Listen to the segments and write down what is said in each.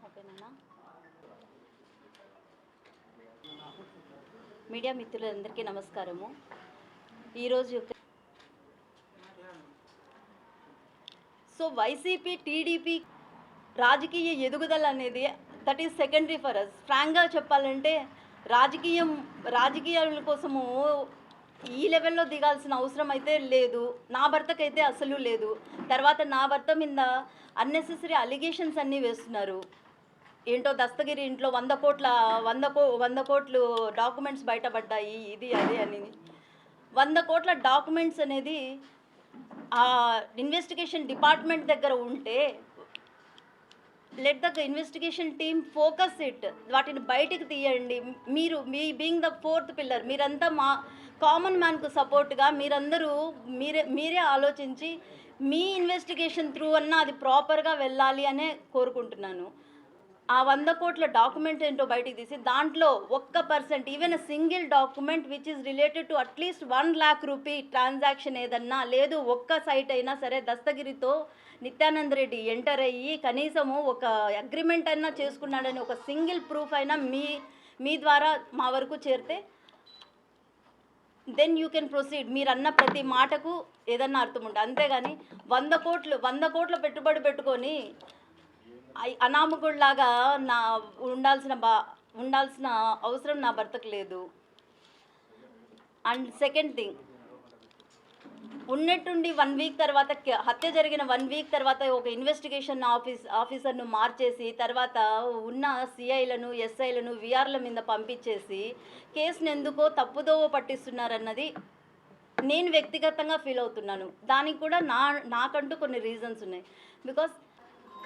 ఓకేనా? మీడియా మిత్రులందరికీ నమస్కారము. ఈరోజు వైసీపీ టీడీపీ రాజకీయ ఎదుగుదల అనేది that is secondary for us. ఫ్రాంక్గా చెప్పాలంటే రాజకీయాల కోసము ఈ లెవెల్లో దిగాల్సిన అవసరం అయితే లేదు. నా భర్తకైతే అసలు లేదు. తర్వాత నా భర్త మీద అన్నెసెసరీ అలిగేషన్స్ అన్నీ వేస్తున్నారు. ఏంటో దస్తగిరి ఇంట్లో 100 కోట్లు డాక్యుమెంట్స్ బయటపడ్డాయి, ఇది అదే అని. 100 కోట్ల డాక్యుమెంట్స్ అనేది ఆ ఇన్వెస్టిగేషన్ డిపార్ట్మెంట్ దగ్గర ఉంటే let the investigation team focus it, వాటిని బయటికి తీయండి. మీ బీయింగ్ ద ఫోర్త్ పిల్లర్, మీరంతా మా కామన్ మ్యాన్కు సపోర్ట్గా మీరందరూ మీరే ఆలోచించి మీ ఇన్వెస్టిగేషన్ త్రూ అన్నా అది ప్రాపర్గా వెళ్ళాలి అనే కోరుకుంటున్నాను. ఆ 100 కోట్ల డాక్యుమెంట్ ఏంటో బయటికి తీసి దాంట్లో 1% even single document which is related to at least 1 lakh rupee transaction ఏదన్నా లేదు, ఒక్క సైట్ అయినా సరే దస్తగిరితో నిత్యానంద్ రెడ్డి ఎంటర్ అయ్యి కనీసము ఒక అగ్రిమెంట్ అయినా చేసుకున్నాడని ఒక సింగిల్ ప్రూఫ్ అయినా మీ ద్వారా మా వరకు చేరితే దెన్ యూ కెన్ ప్రొసీడ్. మీరు అన్న ప్రతి మాటకు ఏదన్నా అర్థం ఉంటుంది. అంతేగాని 100 కోట్ల పెట్టుబడి పెట్టుకొని అనామకుడిలాగా ఉండాల్సిన అవసరం నా భర్తకు లేదు. అండ్ సెకండ్ థింగ్, ఉన్నట్టుండి 1 వీక్ తర్వాత, హత్య జరిగిన 1 వీక్ తర్వాత ఒక ఇన్వెస్టిగేషన్ ఆఫీసర్ను మార్చేసి తర్వాత ఉన్న సిఐలను ఎస్ఐలను విఆర్ల మీద పంపించేసి కేసును ఎందుకో తప్పుదోవ పట్టిస్తున్నారన్నది నేను వ్యక్తిగతంగా ఫీల్ అవుతున్నాను. దానికి కూడా నాకంటూ కొన్ని రీజన్స్ ఉన్నాయి.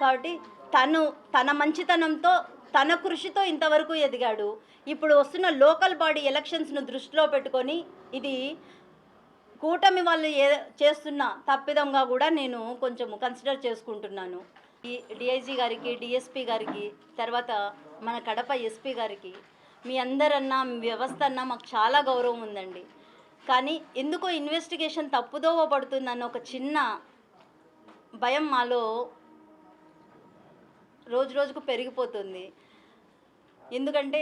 కాబట్టి తన మంచితనంతో తన కృషితో ఇంతవరకు ఎదిగాడు. ఇప్పుడు వస్తున్న లోకల్ బాడీ ఎలక్షన్స్ను దృష్టిలో పెట్టుకొని ఇది కూటమి వాళ్ళు చేస్తున్న తప్పిదంగా కూడా నేను కొంచెం కన్సిడర్ చేసుకుంటున్నాను. ఈ డిఐజీ గారికి, డిఎస్పీ గారికి, తర్వాత మన కడప ఎస్పీ గారికి, మీ అందరన్నా వ్యవస్థ అన్నా మాకు చాలా గౌరవం ఉందండి. కానీ ఎందుకో ఇన్వెస్టిగేషన్ తప్పుదోవ పడుతుందన్న ఒక చిన్న భయం మాలో రోజుకు పెరిగిపోతుంది. ఎందుకంటే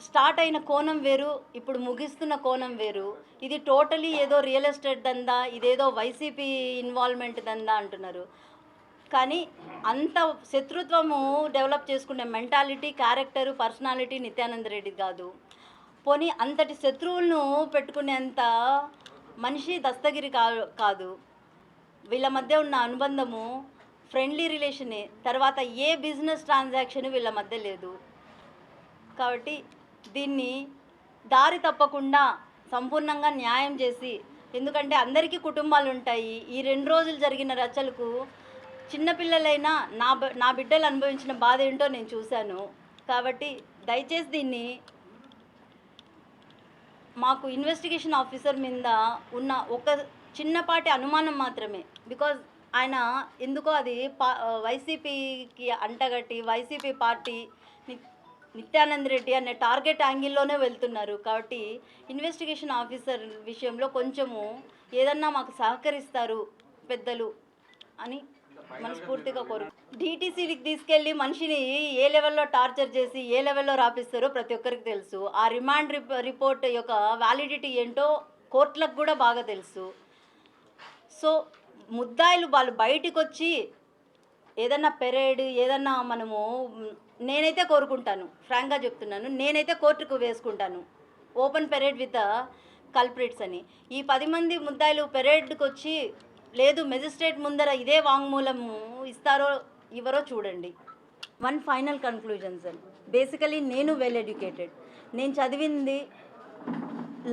స్టార్ట్ అయిన కోణం వేరు, ఇప్పుడు ముగిస్తున్న కోణం వేరు. ఇది టోటలీ ఏదో రియల్ ఎస్టేట్ దందా, ఇదేదో వైసీపీ ఇన్వాల్వ్మెంట్ దందా అంటున్నారు. కానీ అంత శత్రుత్వము డెవలప్ చేసుకునే mentality, character, personality Nityananda Reddy కాదు. పోనీ అంతటి శత్రువులను పెట్టుకునేంత మనిషి దస్తగిరి కాదు. వీళ్ళ మధ్య ఉన్న అనుబంధము ఫ్రెండ్లీ రిలేషనే. తర్వాత ఏ బిజినెస్ ట్రాన్సాక్షన్ వీళ్ళ మధ్య లేదు. కాబట్టి దీన్ని దారి తప్పకుండా సంపూర్ణంగా న్యాయం చేసి, ఎందుకంటే అందరికీ కుటుంబాలు ఉంటాయి. ఈ 2 రోజులు జరిగిన రచ్చలకు చిన్నపిల్లలైనా నా బిడ్డలు అనుభవించిన బాధ ఏంటో నేను చూశాను. కాబట్టి దయచేసి దీన్ని మాకు ఇన్వెస్టిగేషన్ ఆఫీసర్ మీద ఉన్న ఒక చిన్నపాటి అనుమానం మాత్రమే. బికాజ్ ఆయన ఎందుకో అది వైసీపీకి అంటగట్టి వైసీపీ పార్టీ నిత్యానంద్ రెడ్డి అనే టార్గెట్ యాంగిల్లోనే వెళ్తున్నారు. కాబట్టి ఇన్వెస్టిగేషన్ ఆఫీసర్ విషయంలో కొంచెము ఏదన్నా మాకు సహకరిస్తారు పెద్దలు అని మనస్ఫూర్తిగా డీటీసీకి తీసుకెళ్ళి మనిషిని ఏ లెవెల్లో టార్చర్ చేసి ఏ లెవెల్లో రాపిస్తారో ప్రతి ఒక్కరికి తెలుసు. ఆ రిమాండ్ రిపోర్ట్ యొక్క వ్యాలిడిటీ ఏంటో కోర్టులకు కూడా బాగా తెలుసు. సో ముద్దాయిలు వాళ్ళు బయటికి వచ్చి ఏదన్నా పెరేడ్ ఏదన్నా నేనైతే కోరుకుంటాను, ఫ్రాంక్గా చెప్తున్నాను, నేనైతే కోర్టుకు వేసుకుంటాను ఓపెన్ పెరేడ్ విత్ కల్ప్రిట్స్ అని. ఈ 10 మంది ముద్దాయిలు పెరేడ్కి వచ్చి లేదు మెజిస్ట్రేట్ ముందర ఇదే వాంగ్మూలము ఇస్తారో ఇవరో చూడండి. One final conclusion sir, basically నేను వెల్ ఎడ్యుకేటెడ్, నేను చదివింది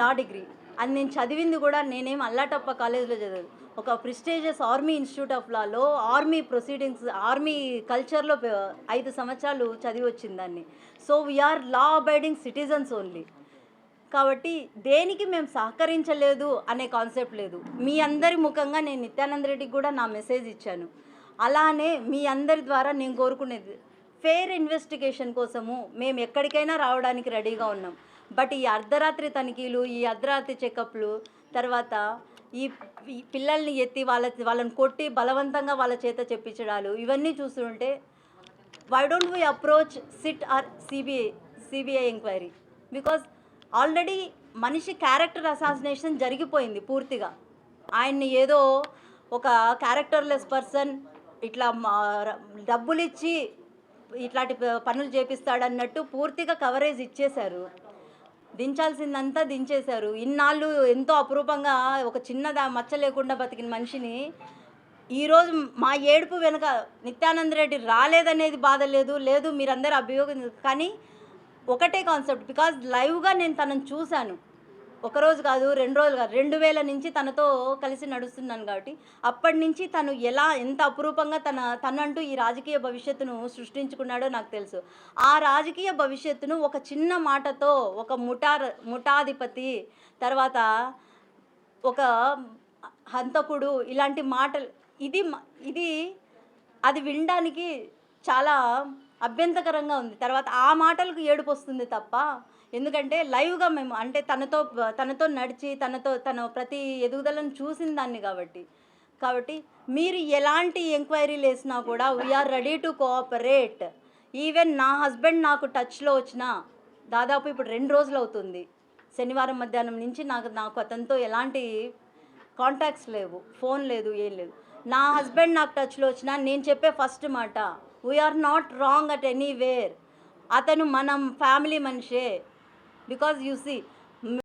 లా డిగ్రీ. అది నేను చదివింది కూడా నేనేం అల్లాటప్ప కాలేజ్లో చదివాను, ఒక ప్రిస్టేజియస్ ఆర్మీ ఇన్స్టిట్యూట్ ఆఫ్ లాలో ఆర్మీ ప్రొసీడింగ్స్ ఆర్మీ కల్చర్లో 5 సంవత్సరాలు చదివి వచ్చింది దాన్ని. So we are law abiding citizens only. కాబట్టి దేనికి మేము సహకరించలేదు అనే కాన్సెప్ట్ లేదు. మీ అందరి ముఖంగా నేను నిత్యానంద రెడ్డికి కూడా నా మెసేజ్ ఇచ్చాను. అలానే మీ అందరి ద్వారా నేను కోరుకునేది ఫెయిర్ ఇన్వెస్టిగేషన్ కోసము మేము ఎక్కడికైనా రావడానికి రెడీగా ఉన్నాం. బట్ ఈ అర్ధరాత్రి తనిఖీలు, ఈ అర్ధరాత్రి చెకప్లు, తర్వాత ఈ ఈ పిల్లల్ని ఎత్తి వాళ్ళని కొట్టి బలవంతంగా వాళ్ళ చేత చెప్పించడాలు ఇవన్నీ చూస్తుంటే why don't we approach SIT or CBI enquiry? Because already మనిషి క్యారెక్టర్ అసాసినేషన్ జరిగిపోయింది పూర్తిగా. ఆయన్ని ఏదో ఒక క్యారెక్టర్లెస్ పర్సన్ ఇట్లా డబ్బులు ఇచ్చి ఇట్లాంటి పనులు చేపిస్తాడన్నట్టు పూర్తిగా కవరేజ్ ఇచ్చేశారు. దించాల్సిందంతా దించేశారు. ఇన్నాళ్ళు ఎంతో అపురూపంగా ఒక మచ్చ లేకుండా బతికిన మనిషిని ఈరోజు మా ఏడుపు వెనుక నిత్యానంద రెడ్డి రాలేదనేది బాధ లేదు, లేదు మీరందరూ అభియోగం, కానీ ఒకటే కాన్సెప్ట్. బికాజ్ లైవ్గా నేను తనను చూశాను, ఒకరోజు కాదు 2 రోజులు కాదు, 2000 నుంచి తనతో కలిసి నడుస్తున్నాను కాబట్టి అప్పటి నుంచి తను ఎంత అపురూపంగా తనంటూ ఈ రాజకీయ భవిష్యత్తును సృష్టించుకున్నాడో నాకు తెలుసు. ఆ రాజకీయ భవిష్యత్తును ఒక చిన్న మాటతో ఒక ముఠాధిపతి, తర్వాత ఒక హంతకుడు, ఇలాంటి మాటలు ఇది అది వినడానికి చాలా అభ్యంతకరంగా ఉంది. తర్వాత ఆ మాటలకు ఏడుపు వస్తుంది తప్ప, ఎందుకంటే లైవ్గా మేము అంటే తనతో నడిచి తన ప్రతి ఎదుగుదలను చూసిన దాన్ని కాబట్టి మీరు ఎలాంటి ఎంక్వైరీలు వేసినా కూడా we are ready to cooperate. Even నా హస్బెండ్ నాకు టచ్లో వచ్చిన దాదాపు ఇప్పుడు 2 రోజులు అవుతుంది. శనివారం మధ్యాహ్నం నుంచి నాకు అతనితో ఎలాంటి కాంటాక్ట్స్ లేవు, ఫోన్ లేదు, ఏం లేదు. నా హస్బెండ్ నాకు టచ్లో వచ్చినా నేను చెప్పే ఫస్ట్ మాట, we are not wrong at anywhere. అతను మనం ఫ్యామిలీ మనిషే. Because you see